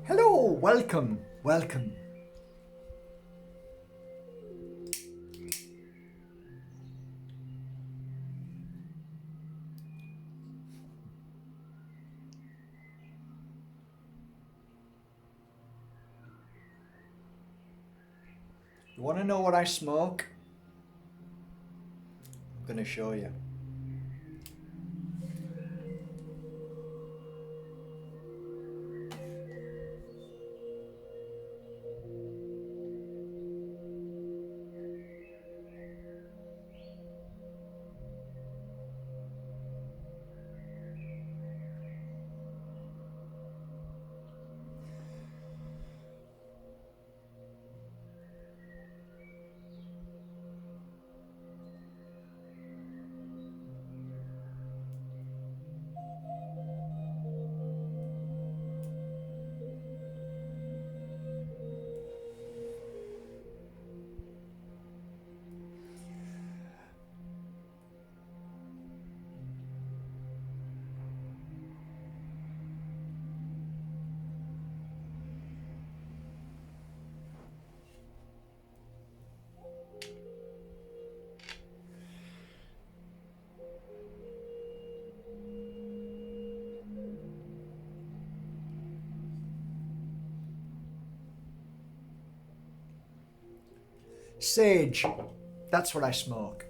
Hello, welcome, welcome. You want to know what I smoke? I'm going to show you. Sage, that's what I smoke.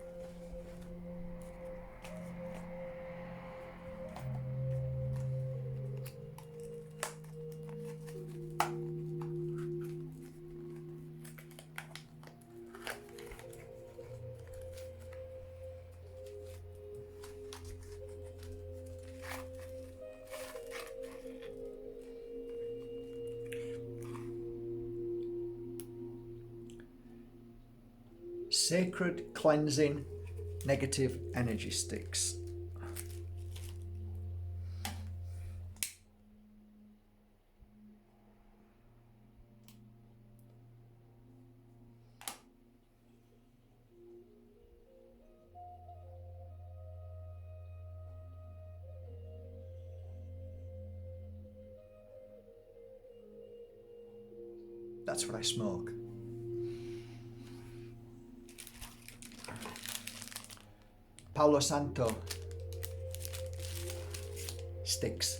Sacred cleansing negative energy sticks. That's what I smoke. Palo Santo sticks.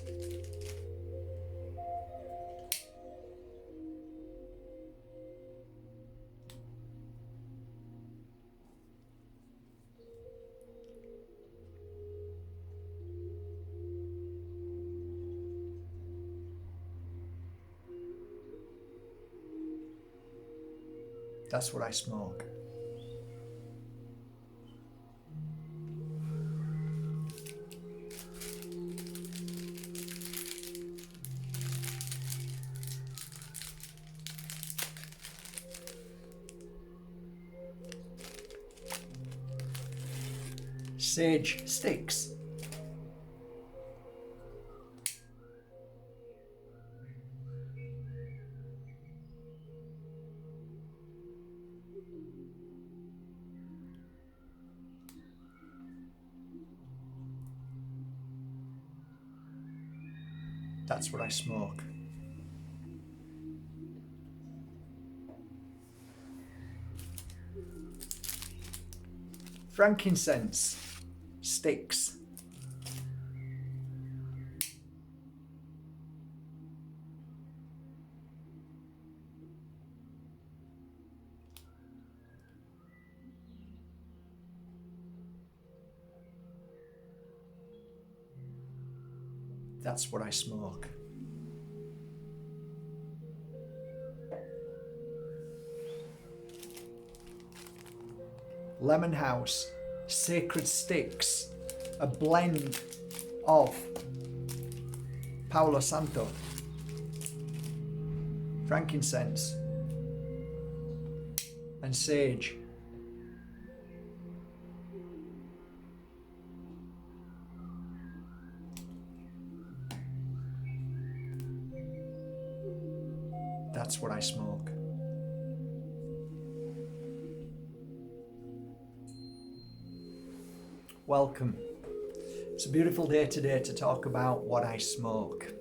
That's what I smoke. Sage sticks. That's what I smoke. Frankincense sticks. That's what I smoke. Lemon House Sacred Sticks, a blend of Palo Santo, frankincense, and sage. That's what I smoke. Welcome. It's a beautiful day today to talk about what I smoke.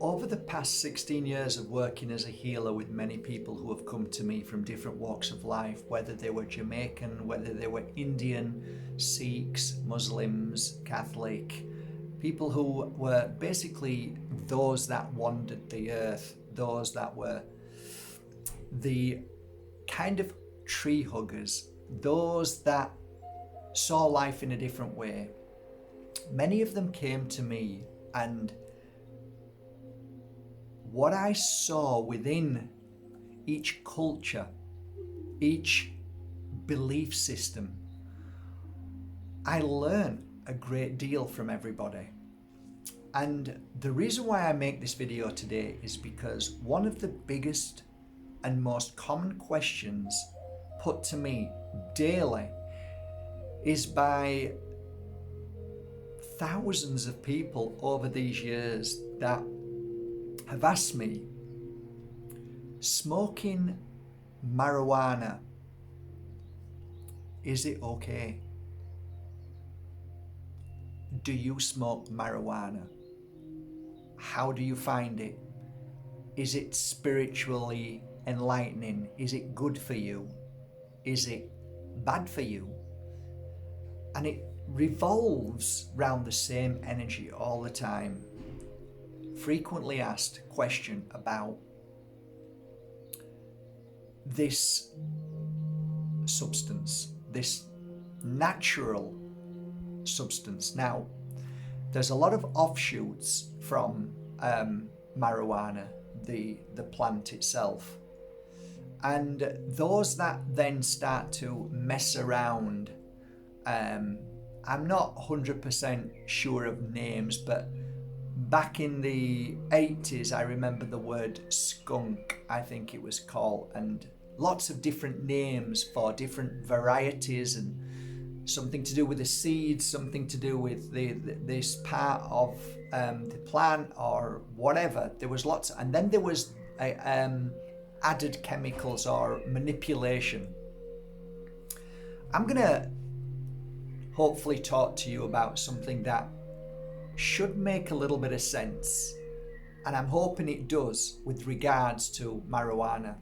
over the past 16 years of working as a healer with many people who have come to me from different walks of life, whether they were Jamaican, whether they were Indian, Sikhs, Muslims, Catholic, people who were basically those that wandered the earth, those that were the kind of tree huggers, those that saw life in a different way. Many of them came to me, and what I saw within each culture, each belief system, I learned a great deal from everybody. And the reason why I make this video today is because one of the biggest and most common questions put to me daily is by thousands of people over these years that have asked me, smoking marijuana, is it okay? Do you smoke marijuana? How do you find it? Is it spiritually enlightening? Is it good for you? Is it bad for you? And it revolves around the same energy all the time. Frequently asked question about this substance, this natural substance. Now, there's a lot of offshoots from marijuana, the plant itself, and those that then start to mess around. I'm not 100% sure of names, but back in the 80s, I remember the word skunk, I think it was called, and lots of different names for different varieties, and something to do with the seeds, something to do with this part of the plant or whatever. There was lots, and then there was added chemicals or manipulation. I'm gonna hopefully talk to you about something that should make a little bit of sense, and I'm hoping it does with regards to marijuana.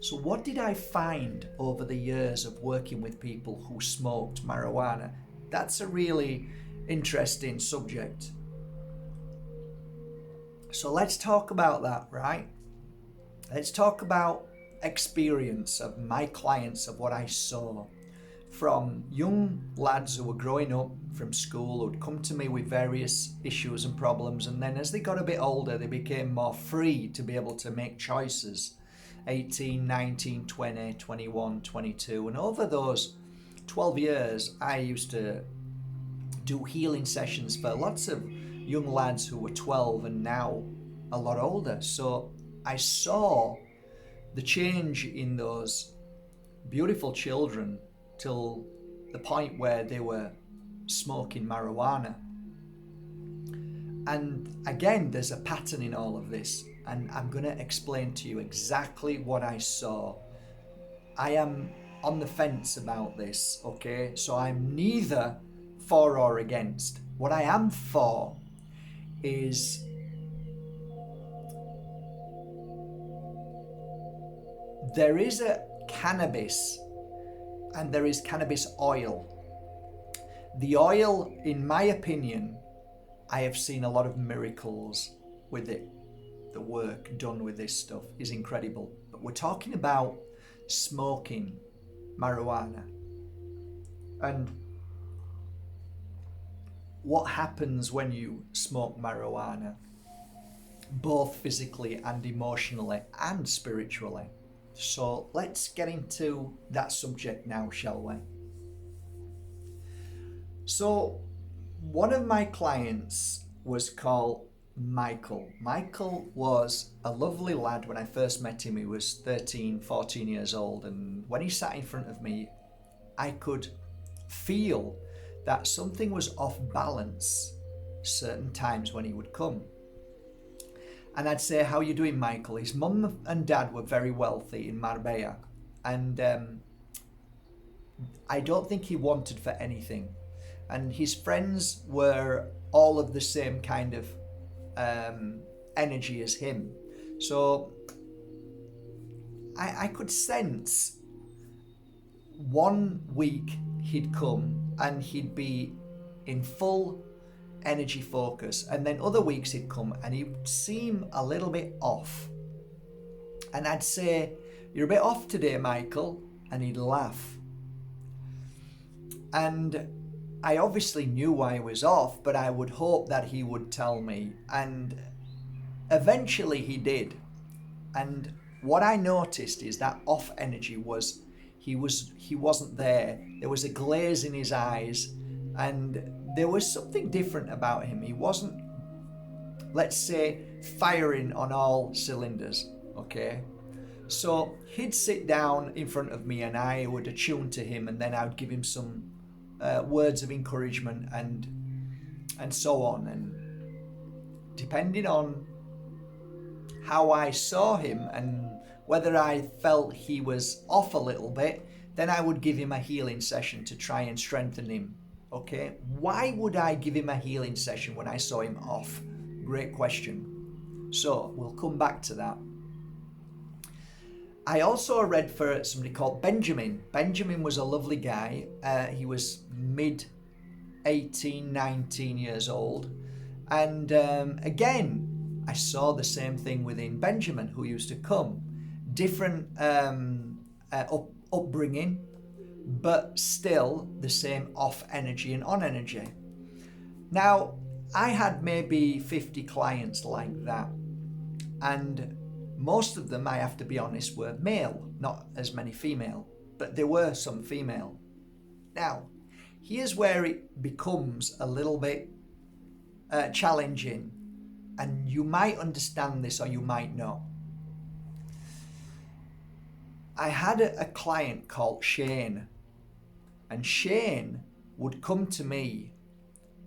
So what did I find over the years of working with people who smoked marijuana? That's a really interesting subject. So let's talk about that, right? Let's talk about experience of my clients, of what I saw from young lads who were growing up from school, who'd come to me with various issues and problems, and then as they got a bit older, they became more free to be able to make choices. 18, 19, 20, 21, 22, and over those 12 years, I used to do healing sessions for lots of young lads who were 12 and now a lot older. So I saw the change in those beautiful children till the point where they were smoking marijuana. And again, there's a pattern in all of this, and I'm going to explain to you exactly what I saw. I am on the fence about this, okay? So I'm neither for or against. What I am for is there is a cannabis and there is cannabis oil. The oil, in my opinion, I have seen a lot of miracles with it. The work done with this stuff is incredible. But we're talking about smoking marijuana and what happens when you smoke marijuana, both physically and emotionally and spiritually. So let's get into that subject now, shall we? So one of my clients was called Michael. Michael was a lovely lad. When I first met him, he was 13, 14 years old. And when he sat in front of me, I could feel that something was off balance certain times when he would come. And I'd say, "How are you doing, Michael?" His mum and dad were very wealthy in Marbella. And I don't think he wanted for anything. And his friends were all of the same kind of energy as him. So I could sense 1 week he'd come and he'd be in full energy focus, and then other weeks he'd come and he'd seem a little bit off. And I'd say, "You're a bit off today, Michael," and he'd laugh. And I obviously knew I was off, but I would hope that he would tell me. And eventually he did. And what I noticed is that off energy was he wasn't there. There was a glaze in his eyes, and there was something different about him. He wasn't, let's say, firing on all cylinders, okay? So he'd sit down in front of me and I would attune to him, and then I would give him some words of encouragement and so on. And depending on how I saw him and whether I felt he was off a little bit, then I would give him a healing session to try and strengthen him. Okay, why would I give him a healing session when I saw him off? Great question. So we'll come back to that. I also read for somebody called Benjamin. Benjamin was a lovely guy. He was mid 18, 19 years old. And again, I saw the same thing within Benjamin, who used to come. Different upbringing, but still the same off energy and on energy. Now, I had maybe 50 clients like that, and most of them, I have to be honest, were male, not as many female, but there were some female. Now, here's where it becomes a little bit challenging, and you might understand this or you might not. I had a client called Shane, and Shane would come to me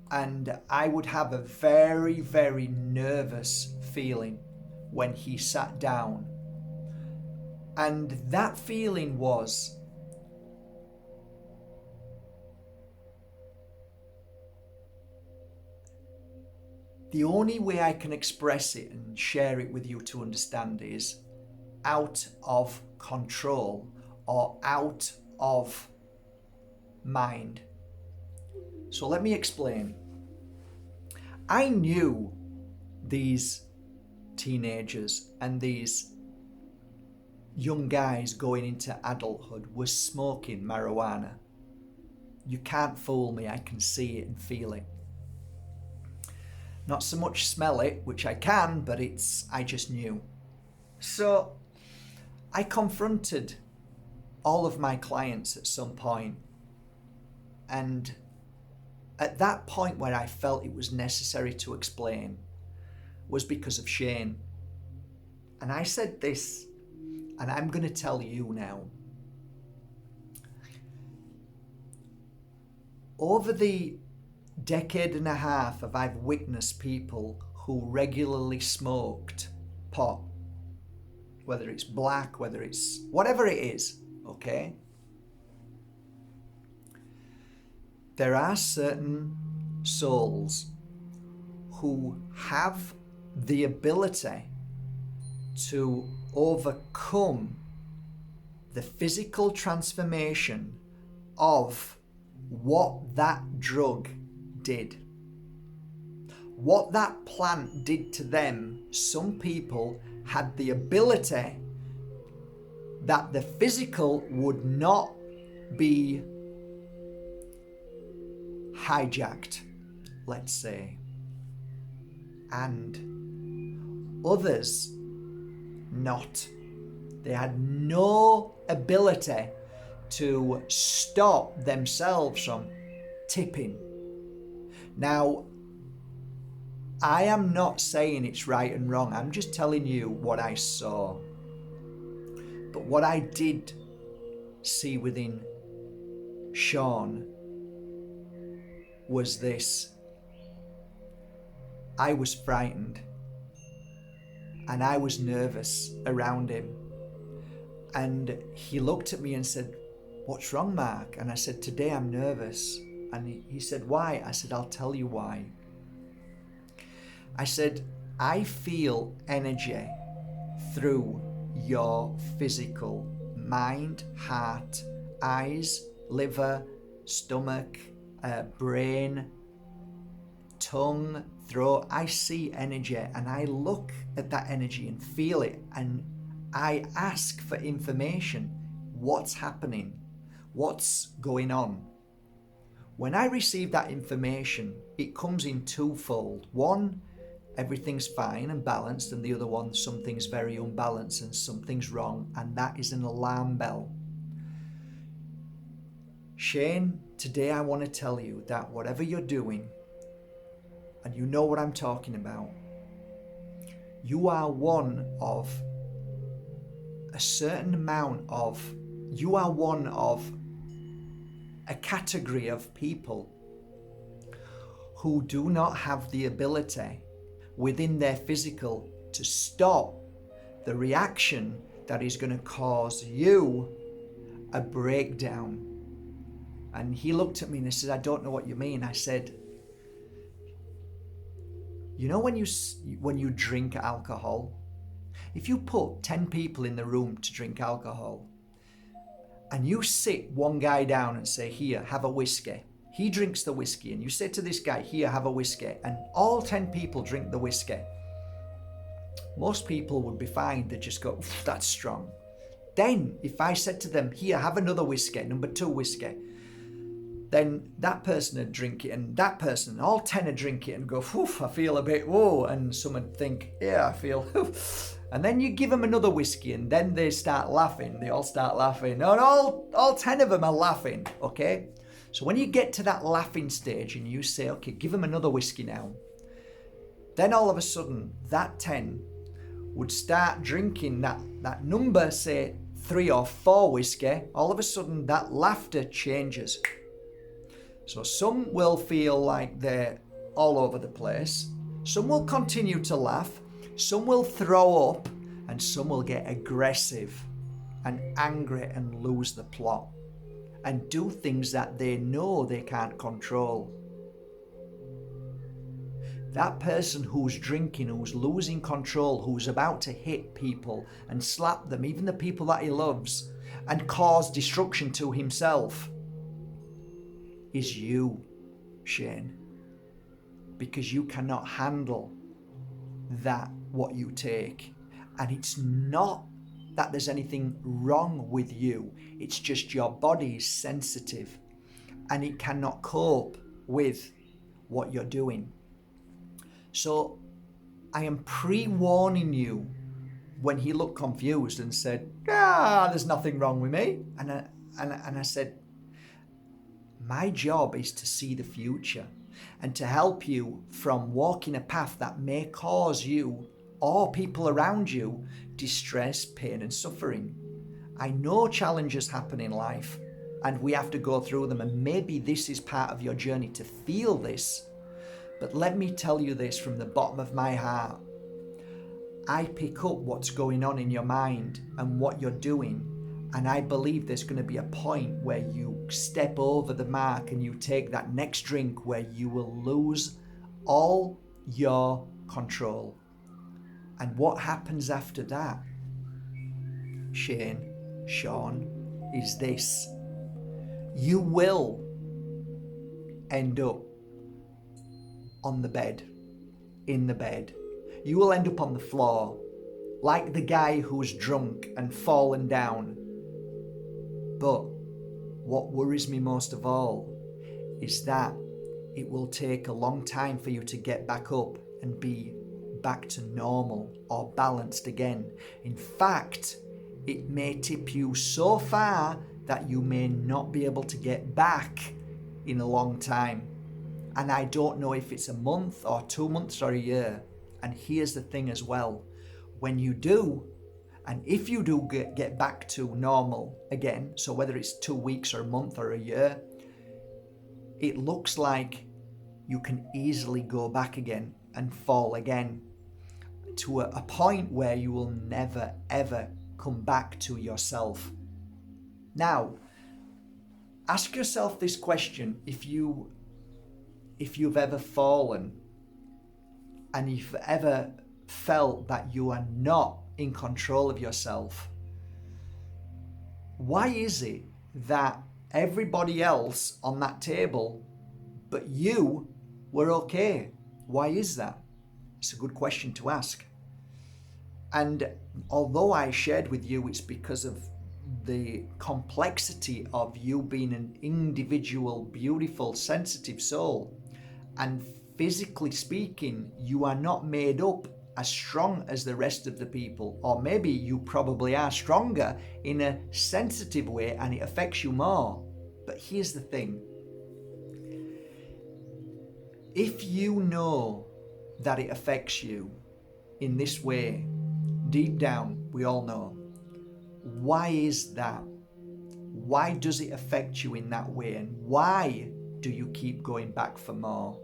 and I would have a very, very nervous feeling when he sat down. And that feeling was the only way I can express it and share it with you to understand is out of control or out of mind. So let me explain. I knew these teenagers and these young guys going into adulthood were smoking marijuana. You can't fool me. I can see it and feel it. Not so much smell it, which I can, but I just knew. So I confronted all of my clients at some point, and at that point where I felt it was necessary to explain was because of Shane. And I said this, and I'm going to tell you now. Over the decade and a half I've witnessed people who regularly smoked pot, whether it's black, whether it's whatever it is, okay? There are certain souls who have the ability to overcome the physical transformation of what that drug did. What that plant did to them, some people had the ability that the physical would not be hijacked, let's say, and others not. They had no ability to stop themselves from tipping. Now, I am not saying it's right and wrong. I'm just telling you what I saw. But what I did see within Sean was this. I was frightened and I was nervous around him. And he looked at me and said, "What's wrong, Mark?" And I said, "Today I'm nervous." And he said, "Why?" I said, "I'll tell you why." I said, I feel energy through your physical mind, heart, eyes, liver, stomach, brain, tongue, throat. I see energy and I look at that energy and feel it, and I ask for information. What's happening? What's going on? When I receive that information, it comes in twofold. One, everything's fine and balanced, and the other one, something's very unbalanced and something's wrong, and that is an alarm bell. Shane, today I want to tell you that whatever you're doing, and you know what I'm talking about, you are one of a certain amount of, you are one of a category of people who do not have the ability within their physical to stop the reaction that is going to cause you a breakdown. And he looked at me and he said, I don't know what you mean. I said, you know when you drink alcohol, if you put 10 people in the room to drink alcohol, and you sit one guy down and say, here, have a whiskey. He drinks the whiskey, and you say to this guy, here, have a whiskey, and all 10 people drink the whiskey. Most people would be fine. They'd just go, that's strong. Then, if I said to them, here, have another whiskey, number 2 whiskey, then that person would drink it, and that person, all 10 would drink it and go, I feel a bit, whoa, and some would think, yeah, I feel, and then you give them another whiskey, and then they start laughing. They all start laughing, and all 10 of them are laughing, okay? So when you get to that laughing stage and you say, okay, give them another whiskey now, then all of a sudden, that 10 would start drinking that number, say 3 or 4 whiskey. All of a sudden, that laughter changes. So some will feel like they're all over the place. Some will continue to laugh. Some will throw up, and some will get aggressive and angry and lose the plot and do things that they know they can't control. That person who's drinking, who's losing control, who's about to hit people and slap them, even the people that he loves, and cause destruction to himself, is you, Shane. Because you cannot handle that, what you take. And it's not that there's anything wrong with you. It's just your body is sensitive and it cannot cope with what you're doing. So I am pre-warning you when he looked confused and said, there's nothing wrong with me. And I said, my job is to see the future and to help you from walking a path that may cause you or people around you distress, pain and suffering. I know challenges happen in life and we have to go through them, and maybe this is part of your journey to feel this. But let me tell you this from the bottom of my heart. I pick up what's going on in your mind and what you're doing, and I believe there's going to be a point where you step over the mark and you take that next drink where you will lose all your control. And what happens after that, Sean, is this. You will end up on the bed, in the bed. You will end up on the floor, like the guy who's drunk and fallen down. But what worries me most of all is that it will take a long time for you to get back up and be back to normal or balanced again. In fact, it may tip you so far that you may not be able to get back in a long time. And I don't know if it's a month or 2 months or a year. And here's the thing as well. When you do, and if you do get back to normal again, so whether it's 2 weeks or a month or a year, it looks like you can easily go back again and fall again to a point where you will never ever come back to yourself. Now, ask yourself this question: if you've ever fallen and you've ever felt that you are not in control of yourself? Why is it that everybody else on that table, but you, were okay? Why is that? It's a good question to ask. And although I shared with you it's because of the complexity of you being an individual, beautiful, sensitive soul, and physically speaking, you are not made up as strong as the rest of the people, or maybe you probably are stronger in a sensitive way and it affects you more. But here's the thing. If you know that it affects you in this way, deep down, we all know. Why is that? Why does it affect you in that way? And why do you keep going back for more?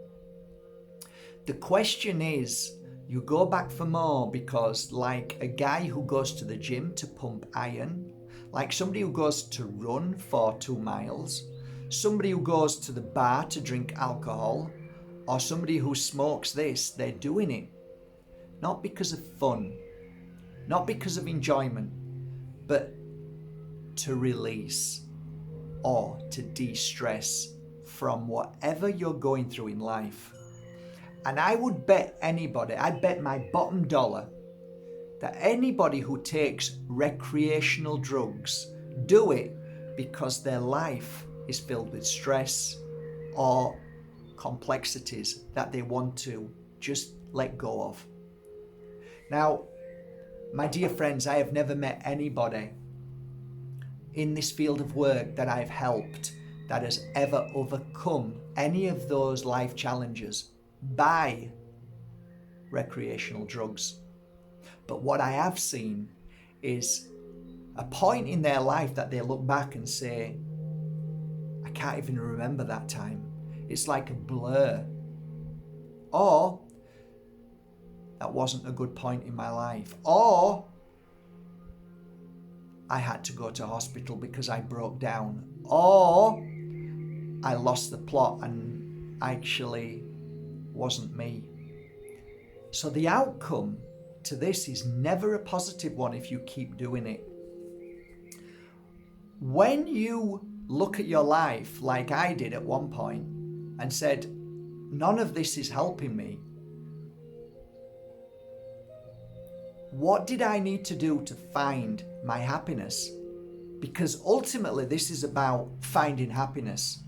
The question is, you go back for more because, like a guy who goes to the gym to pump iron, like somebody who goes to run for 2 miles, somebody who goes to the bar to drink alcohol, or somebody who smokes this, they're doing it not because of fun, not because of enjoyment, but to release or to de-stress from whatever you're going through in life. And I would bet anybody, I bet my bottom dollar, that anybody who takes recreational drugs do it because their life is filled with stress or complexities that they want to just let go of. Now, my dear friends, I have never met anybody in this field of work that I've helped that has ever overcome any of those life challenges by recreational drugs. But what I have seen is a point in their life that they look back and say, I can't even remember that time. It's like a blur. Or, that wasn't a good point in my life. Or, I had to go to hospital because I broke down. Or, I lost the plot and actually wasn't me. So the outcome to this is never a positive one if you keep doing it. When you look at your life like I did at one point and said, none of this is helping me, what did I need to do to find my happiness? Because ultimately this is about finding happiness.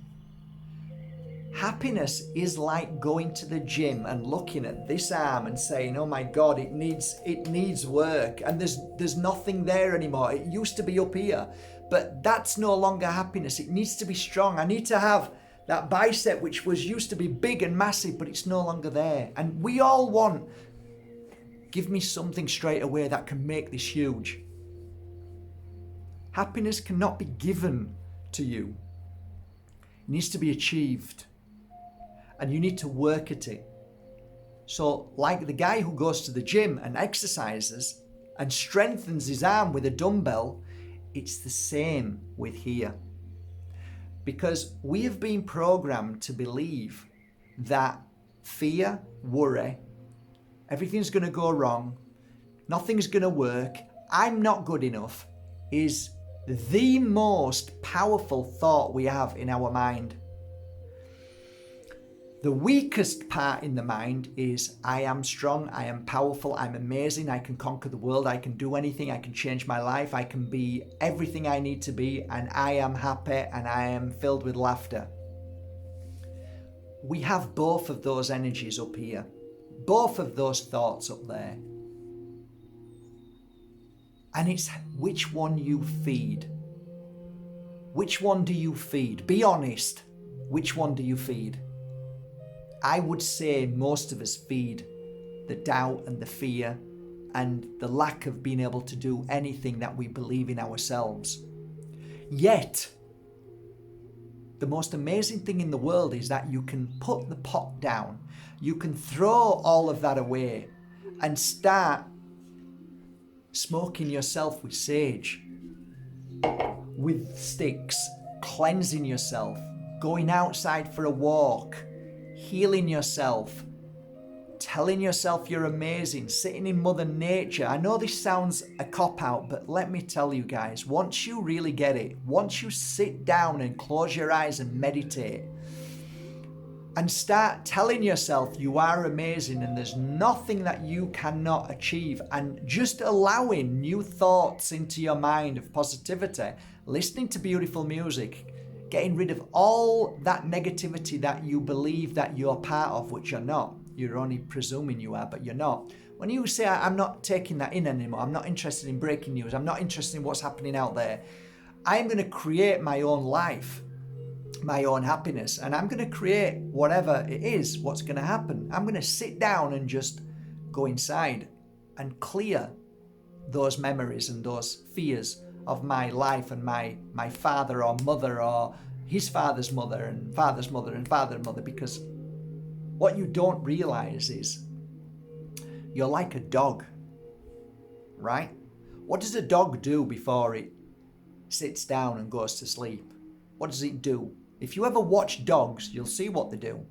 Happiness is like going to the gym and looking at this arm and saying, oh my God, it needs work and there's nothing there anymore. It used to be up here, but that's no longer happiness. It needs to be strong. I need to have that bicep which was used to be big and massive, but it's no longer there. And we all want, give me something straight away that can make this huge. Happiness cannot be given to you. It needs to be achieved. And you need to work at it. So like the guy who goes to the gym and exercises and strengthens his arm with a dumbbell, it's the same with here. Because we have been programmed to believe that fear, worry, everything's going to go wrong, nothing's going to work, I'm not good enough, is the most powerful thought we have in our mind. The weakest part in the mind is, I am strong, I am powerful, I'm amazing, I can conquer the world, I can do anything, I can change my life, I can be everything I need to be, and I am happy and I am filled with laughter. We have both of those energies up here, both of those thoughts up there. And it's which one you feed. Which one do you feed? Be honest. Which one do you feed? I would say most of us feed the doubt and the fear and the lack of being able to do anything that we believe in ourselves. Yet, the most amazing thing in the world is that you can put the pot down, you can throw all of that away and start smoking yourself with sage, with sticks, cleansing yourself, going outside for a walk, healing yourself, telling yourself you're amazing, sitting in Mother Nature. I know this sounds a cop-out, but let me tell you guys, once you really get it, once you sit down and close your eyes and meditate, and start telling yourself you are amazing and there's nothing that you cannot achieve, and just allowing new thoughts into your mind of positivity, listening to beautiful music, getting rid of all that negativity that you believe that you're part of, which you're not. You're only presuming you are, but you're not. When you say, I'm not taking that in anymore, I'm not interested in breaking news, I'm not interested in what's happening out there, I'm going to create my own life, my own happiness, and I'm going to create whatever it is, what's going to happen. I'm going to sit down and just go inside and clear those memories and those fears of my life and my father or mother or his father's mother and father's mother and father's mother, because what you don't realize is you're like a dog, right? What does a dog do before it sits down and goes to sleep? What does it do? If you ever watch dogs, you'll see what they do.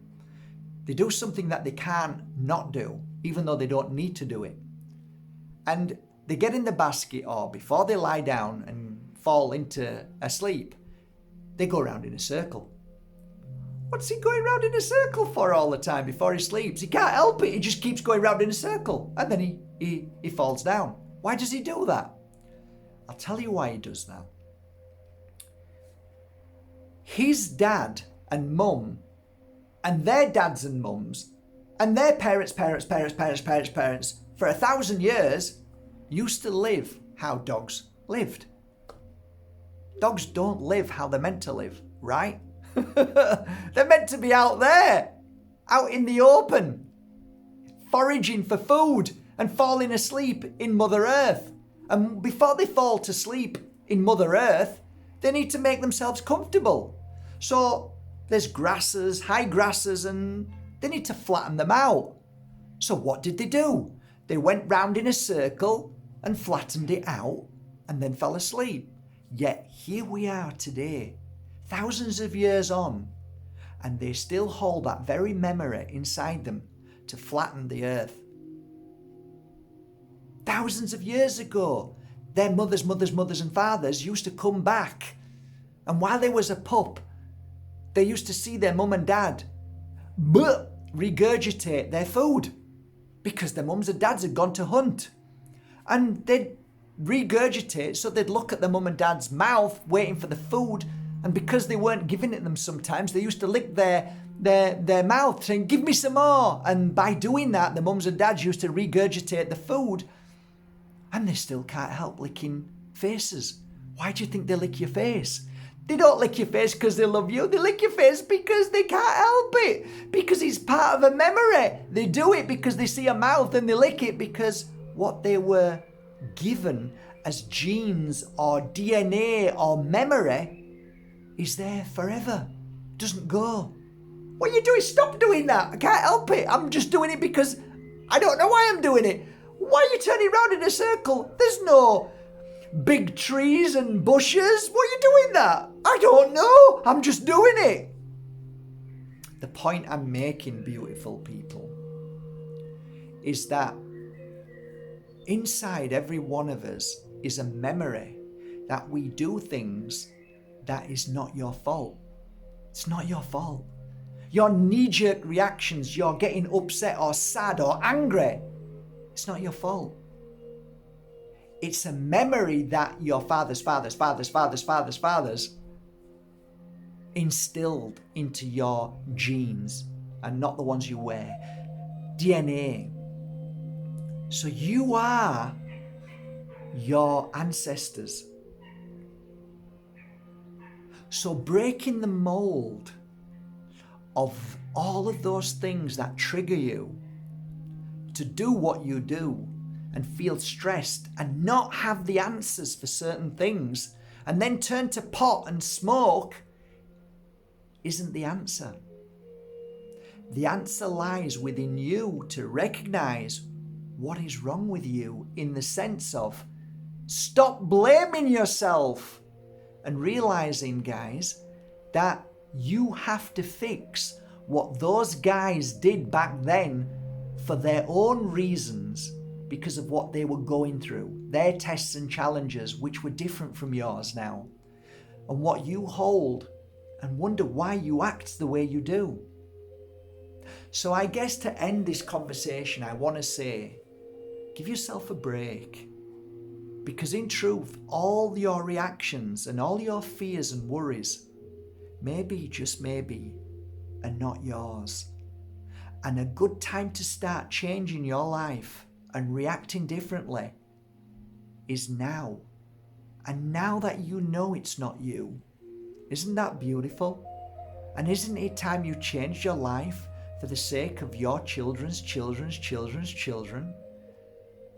They do something that they can't not do, even though they don't need to do it. And they get in the basket, or before they lie down and fall into a sleep, they go around in a circle. What's he going round in a circle for all the time before he sleeps? He can't help it. He just keeps going round in a circle. And then he falls down. Why does he do that? I'll tell you why he does that. His dad and mum and their dads and mums and their parents for 1,000 years used to live how dogs lived. Dogs don't live how they're meant to live, right? They're meant to be out there, out in the open, foraging for food and falling asleep in Mother Earth. And before they fall to sleep in Mother Earth, they need to make themselves comfortable. So there's grasses, high grasses, and they need to flatten them out. So what did they do? They went round in a circle and flattened it out and then fell asleep. Yet here we are today, thousands of years on, and they still hold that very memory inside them to flatten the earth. Thousands of years ago, their mothers and fathers used to come back, and while they was a pup, they used to see their mum and dad regurgitate their food because their mums and dads had gone to hunt. And they'd regurgitate, so they'd look at their mum and dad's mouth waiting for the food, and because they weren't giving it them sometimes, they used to lick their mouth saying, give me some more. And by doing that, the mums and dads used to regurgitate the food, and they still can't help licking faces. Why do you think they lick your face? They don't lick your face because they love you. They lick your face because they can't help it. Because it's part of a memory. They do it because they see a mouth and they lick it because what they were given as genes or DNA or memory is there forever. Doesn't go. What are you doing? Stop doing that. I can't help it. I'm just doing it because I don't know why I'm doing it. Why are you turning around in a circle? There's no big trees and bushes. Why are you doing that? I don't know. I'm just doing it. The point I'm making, beautiful people, is that inside every one of us is a memory that we do things that is not your fault. It's not your fault. Your knee-jerk reactions, you're getting upset or sad or angry, it's not your fault. It's a memory that your fathers instilled into your genes and not the ones you wear. DNA. So you are your ancestors. So breaking the mold of all of those things that trigger you to do what you do and feel stressed and not have the answers for certain things and then turn to pot and smoke isn't the answer. The answer lies within you to recognize what is wrong with you, in the sense of stop blaming yourself and realizing, guys, that you have to fix what those guys did back then for their own reasons, because of what they were going through, their tests and challenges, which were different from yours now, and what you hold, and wonder why you act the way you do. So I guess to end this conversation, I want to say, give yourself a break. Because in truth, all your reactions and all your fears and worries, maybe, just maybe, are not yours. And a good time to start changing your life and reacting differently is now. And now that you know it's not you, isn't that beautiful? And isn't it time you changed your life for the sake of your children's children's children's children?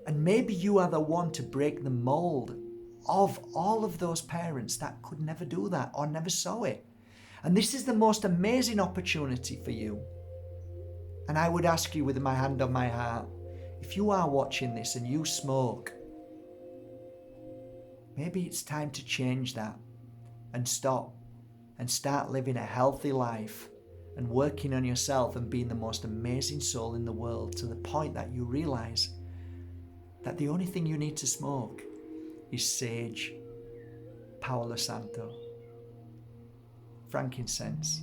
And maybe you are the one to break the mold of all of those parents that could never do that or never saw it. And this is the most amazing opportunity for you. And I would ask you with my hand on my heart, if you are watching this and you smoke, maybe it's time to change that and stop and start living a healthy life and working on yourself and being the most amazing soul in the world, to the point that you realize that the only thing you need to smoke is sage, Palo Santo, frankincense.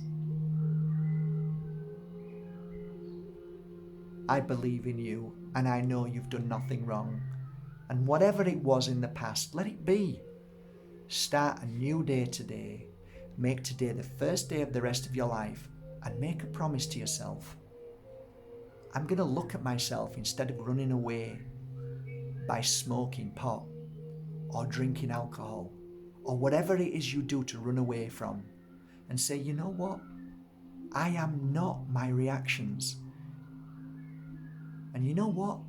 I believe in you, and I know you've done nothing wrong. And whatever it was in the past, let it be. Start a new day today. Make today the first day of the rest of your life, and make a promise to yourself. I'm going to look at myself instead of running away by smoking pot or drinking alcohol or whatever it is you do to run away from, and say, you know what? I am not my reactions. And you know what?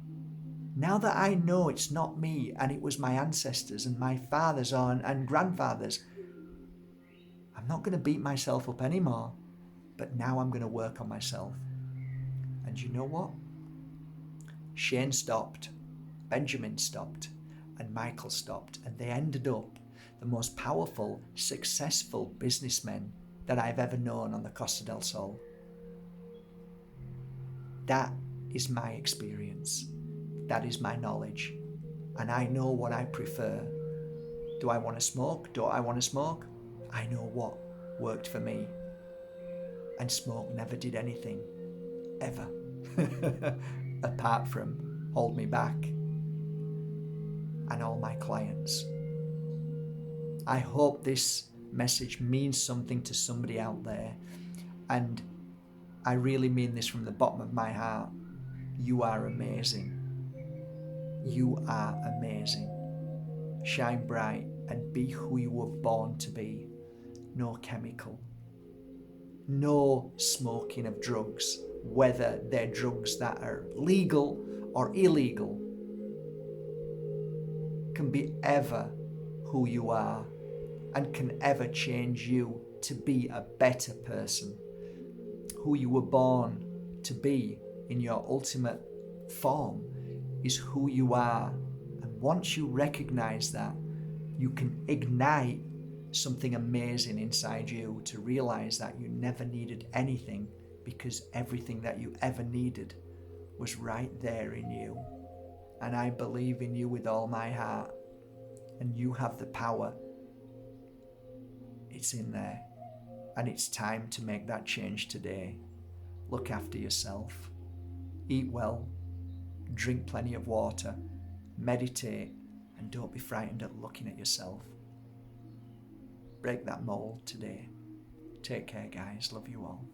Now that I know it's not me and it was my ancestors and my fathers and grandfathers, I'm not going to beat myself up anymore. But now I'm going to work on myself. And you know what? Shane stopped, Benjamin stopped, and Michael stopped. And they ended up the most powerful, successful businessmen that I've ever known on the Costa del Sol. That is my experience. That is my knowledge. And I know what I prefer. Do I want to smoke? Do I want to smoke? I know what worked for me. And smoke never did anything, ever, apart from hold me back. And all my clients. I hope this message means something to somebody out there. And I really mean this from the bottom of my heart. You are amazing. You are amazing. Shine bright and be who you were born to be. No chemical. No smoking of drugs, whether they're drugs that are legal or illegal, can be ever who you are and can ever change you to be a better person. Who you were born to be in your ultimate form is who you are. And once you recognize that, you can ignite something amazing inside you to realize that you never needed anything, because everything that you ever needed was right there in you. And I believe in you with all my heart. And you have the power. It's in there. And it's time to make that change today. Look after yourself. Eat well. Drink plenty of water. Meditate. And don't be frightened at looking at yourself. Break that mold today. Take care, guys. Love you all.